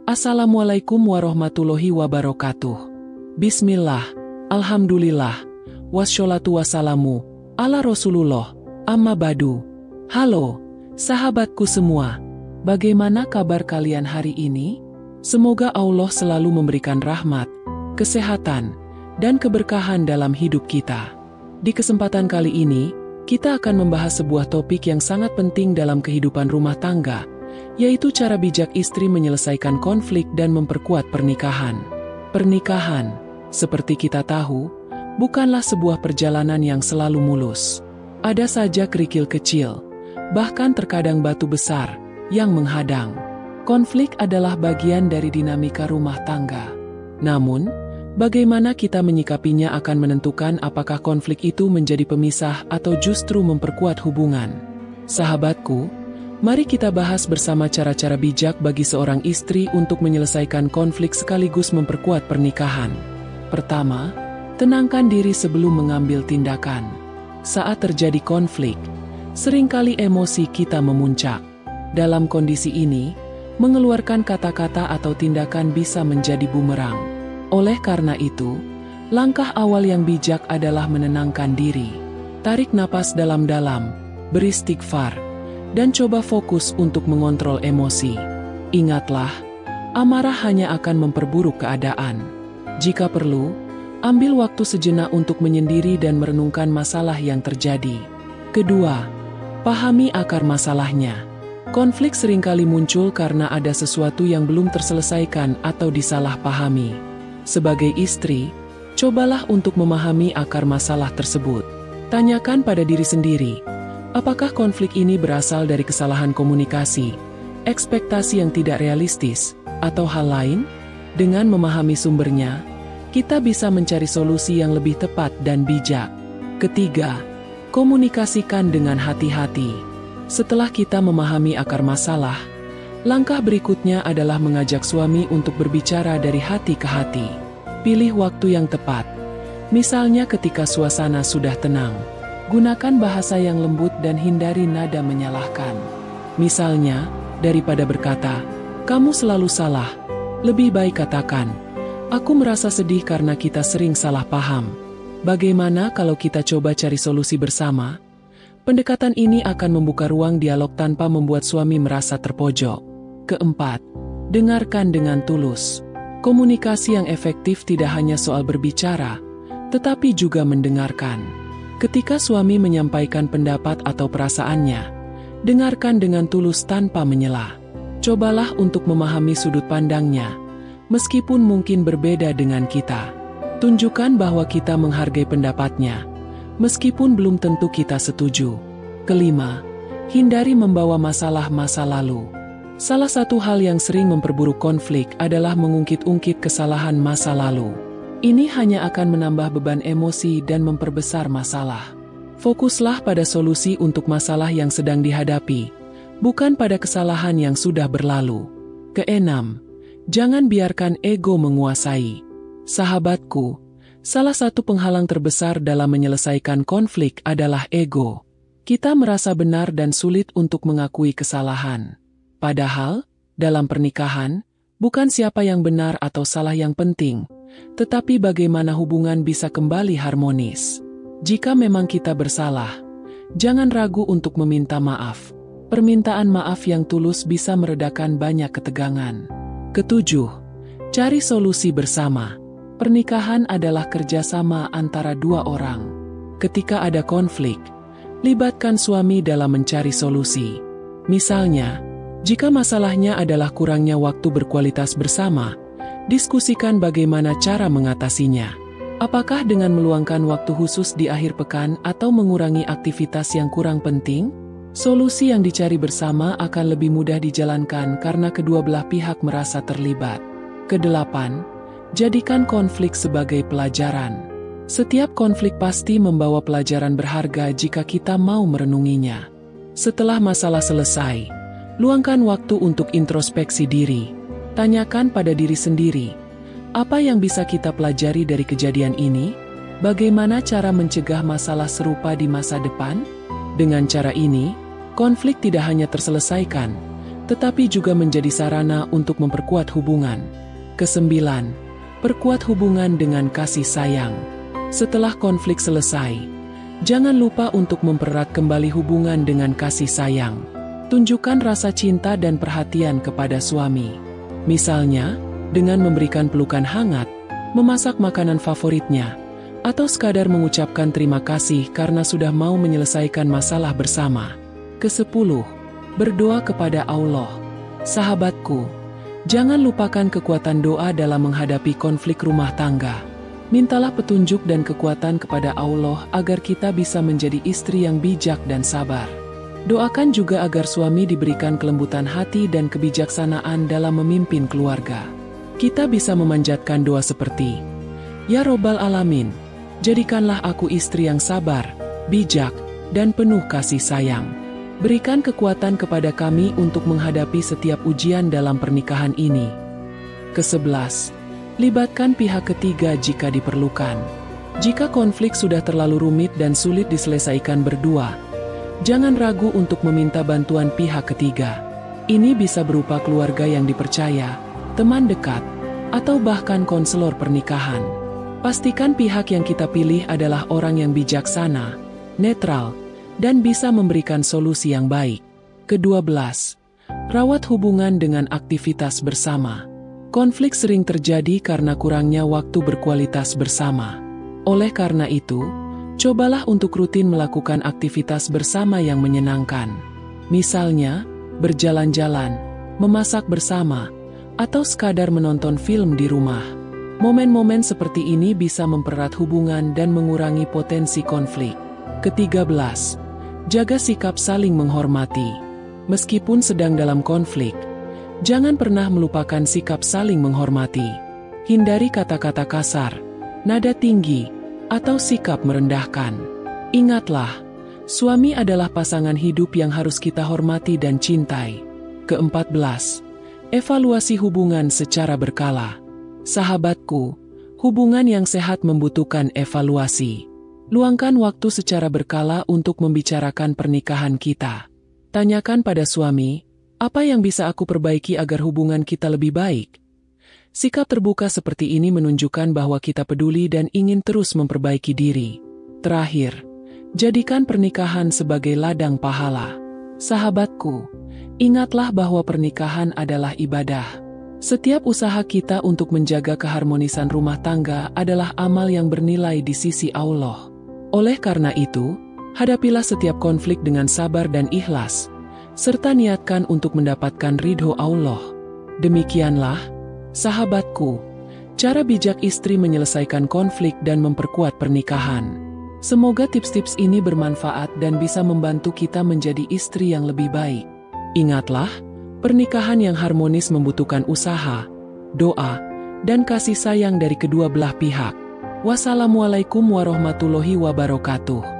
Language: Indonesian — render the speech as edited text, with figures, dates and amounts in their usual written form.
Assalamualaikum warahmatullahi wabarakatuh. Bismillah, alhamdulillah, wassalatu wassalamu ala Rasulullah, amma badu. Halo, sahabatku semua. Bagaimana kabar kalian hari ini? Semoga Allah selalu memberikan rahmat, kesehatan, dan keberkahan dalam hidup kita. Di kesempatan kali ini, kita akan membahas sebuah topik yang sangat penting dalam kehidupan rumah tangga, yaitu cara bijak istri menyelesaikan konflik dan memperkuat pernikahan. Pernikahan, seperti kita tahu, bukanlah sebuah perjalanan yang selalu mulus. Ada saja kerikil kecil, bahkan terkadang batu besar, yang menghadang. Konflik adalah bagian dari dinamika rumah tangga. Namun, bagaimana kita menyikapinya akan menentukan apakah konflik itu menjadi pemisah atau justru memperkuat hubungan. Sahabatku, mari kita bahas bersama cara-cara bijak bagi seorang istri untuk menyelesaikan konflik sekaligus memperkuat pernikahan. Pertama, tenangkan diri sebelum mengambil tindakan. Saat terjadi konflik, seringkali emosi kita memuncak. Dalam kondisi ini, mengeluarkan kata-kata atau tindakan bisa menjadi bumerang. Oleh karena itu, langkah awal yang bijak adalah menenangkan diri. Tarik napas dalam-dalam, beristighfar, dan coba fokus untuk mengontrol emosi. Ingatlah, amarah hanya akan memperburuk keadaan. Jika perlu, ambil waktu sejenak untuk menyendiri dan merenungkan masalah yang terjadi. Kedua, pahami akar masalahnya. Konflik seringkali muncul karena ada sesuatu yang belum terselesaikan atau disalahpahami. Sebagai istri, cobalah untuk memahami akar masalah tersebut. Tanyakan pada diri sendiri, apakah konflik ini berasal dari kesalahan komunikasi, ekspektasi yang tidak realistis, atau hal lain? Dengan memahami sumbernya, kita bisa mencari solusi yang lebih tepat dan bijak. Ketiga, komunikasikan dengan hati-hati. Setelah kita memahami akar masalah, langkah berikutnya adalah mengajak suami untuk berbicara dari hati ke hati. Pilih waktu yang tepat. Misalnya ketika suasana sudah tenang. Gunakan bahasa yang lembut dan hindari nada menyalahkan. Misalnya, daripada berkata, "Kamu selalu salah," lebih baik katakan, "Aku merasa sedih karena kita sering salah paham. Bagaimana kalau kita coba cari solusi bersama?" Pendekatan ini akan membuka ruang dialog tanpa membuat suami merasa terpojok. Keempat, dengarkan dengan tulus. Komunikasi yang efektif tidak hanya soal berbicara, tetapi juga mendengarkan. Ketika suami menyampaikan pendapat atau perasaannya, dengarkan dengan tulus tanpa menyela. Cobalah untuk memahami sudut pandangnya, meskipun mungkin berbeda dengan kita. Tunjukkan bahwa kita menghargai pendapatnya, meskipun belum tentu kita setuju. Kelima, hindari membawa masalah masa lalu. Salah satu hal yang sering memperburuk konflik adalah mengungkit-ungkit kesalahan masa lalu. Ini hanya akan menambah beban emosi dan memperbesar masalah. Fokuslah pada solusi untuk masalah yang sedang dihadapi, bukan pada kesalahan yang sudah berlalu. Keenam, jangan biarkan ego menguasai. Sahabatku, salah satu penghalang terbesar dalam menyelesaikan konflik adalah ego. Kita merasa benar dan sulit untuk mengakui kesalahan. Padahal, dalam pernikahan, bukan siapa yang benar atau salah yang penting, tetapi bagaimana hubungan bisa kembali harmonis. Jika memang kita bersalah, jangan ragu untuk meminta maaf. Permintaan maaf yang tulus bisa meredakan banyak ketegangan. Ketujuh, cari solusi bersama. Pernikahan adalah kerjasama antara dua orang. Ketika ada konflik, libatkan suami dalam mencari solusi. Misalnya, jika masalahnya adalah kurangnya waktu berkualitas bersama, diskusikan bagaimana cara mengatasinya. Apakah dengan meluangkan waktu khusus di akhir pekan atau mengurangi aktivitas yang kurang penting? Solusi yang dicari bersama akan lebih mudah dijalankan karena kedua belah pihak merasa terlibat. Kedelapan, jadikan konflik sebagai pelajaran. Setiap konflik pasti membawa pelajaran berharga jika kita mau merenunginya. Setelah masalah selesai, luangkan waktu untuk introspeksi diri. Tanyakan pada diri sendiri, apa yang bisa kita pelajari dari kejadian ini? Bagaimana cara mencegah masalah serupa di masa depan? Dengan cara ini, konflik tidak hanya terselesaikan, tetapi juga menjadi sarana untuk memperkuat hubungan. Kesembilan, perkuat hubungan dengan kasih sayang. Setelah konflik selesai, jangan lupa untuk mempererat kembali hubungan dengan kasih sayang. Tunjukkan rasa cinta dan perhatian kepada suami. Misalnya, dengan memberikan pelukan hangat, memasak makanan favoritnya, atau sekadar mengucapkan terima kasih karena sudah mau menyelesaikan masalah bersama. Kesepuluh, berdoa kepada Allah. Sahabatku, jangan lupakan kekuatan doa dalam menghadapi konflik rumah tangga. Mintalah petunjuk dan kekuatan kepada Allah agar kita bisa menjadi istri yang bijak dan sabar. Doakan juga agar suami diberikan kelembutan hati dan kebijaksanaan dalam memimpin keluarga. Kita bisa memanjatkan doa seperti, Ya Robbal Alamin, jadikanlah aku istri yang sabar, bijak, dan penuh kasih sayang. Berikan kekuatan kepada kami untuk menghadapi setiap ujian dalam pernikahan ini. Kesebelas, libatkan pihak ketiga jika diperlukan. Jika konflik sudah terlalu rumit dan sulit diselesaikan berdua, jangan ragu untuk meminta bantuan pihak ketiga. Ini bisa berupa keluarga yang dipercaya, teman dekat, atau bahkan konselor pernikahan. Pastikan pihak yang kita pilih adalah orang yang bijaksana, netral, dan bisa memberikan solusi yang baik. Kedua-belas, rawat hubungan dengan aktivitas bersama. Konflik sering terjadi karena kurangnya waktu berkualitas bersama. Oleh karena itu, cobalah untuk rutin melakukan aktivitas bersama yang menyenangkan. Misalnya, berjalan-jalan, memasak bersama, atau sekadar menonton film di rumah. Momen-momen seperti ini bisa mempererat hubungan dan mengurangi potensi konflik. Ketiga-belas, jaga sikap saling menghormati. Meskipun sedang dalam konflik, jangan pernah melupakan sikap saling menghormati. Hindari kata-kata kasar, nada tinggi, atau sikap merendahkan. Ingatlah, suami adalah pasangan hidup yang harus kita hormati dan cintai. Keempat-belas, evaluasi hubungan secara berkala. Sahabatku, hubungan yang sehat membutuhkan evaluasi. Luangkan waktu secara berkala untuk membicarakan pernikahan kita. Tanyakan pada suami, apa yang bisa aku perbaiki agar hubungan kita lebih baik? Sikap terbuka seperti ini menunjukkan bahwa kita peduli dan ingin terus memperbaiki diri. Terakhir, jadikan pernikahan sebagai ladang pahala. Sahabatku, ingatlah bahwa pernikahan adalah ibadah. Setiap usaha kita untuk menjaga keharmonisan rumah tangga adalah amal yang bernilai di sisi Allah. Oleh karena itu, hadapilah setiap konflik dengan sabar dan ikhlas, serta niatkan untuk mendapatkan ridho Allah. Demikianlah, sahabatku, cara bijak istri menyelesaikan konflik dan memperkuat pernikahan. Semoga tips-tips ini bermanfaat dan bisa membantu kita menjadi istri yang lebih baik. Ingatlah, pernikahan yang harmonis membutuhkan usaha, doa, dan kasih sayang dari kedua belah pihak. Wassalamualaikum warahmatullahi wabarakatuh.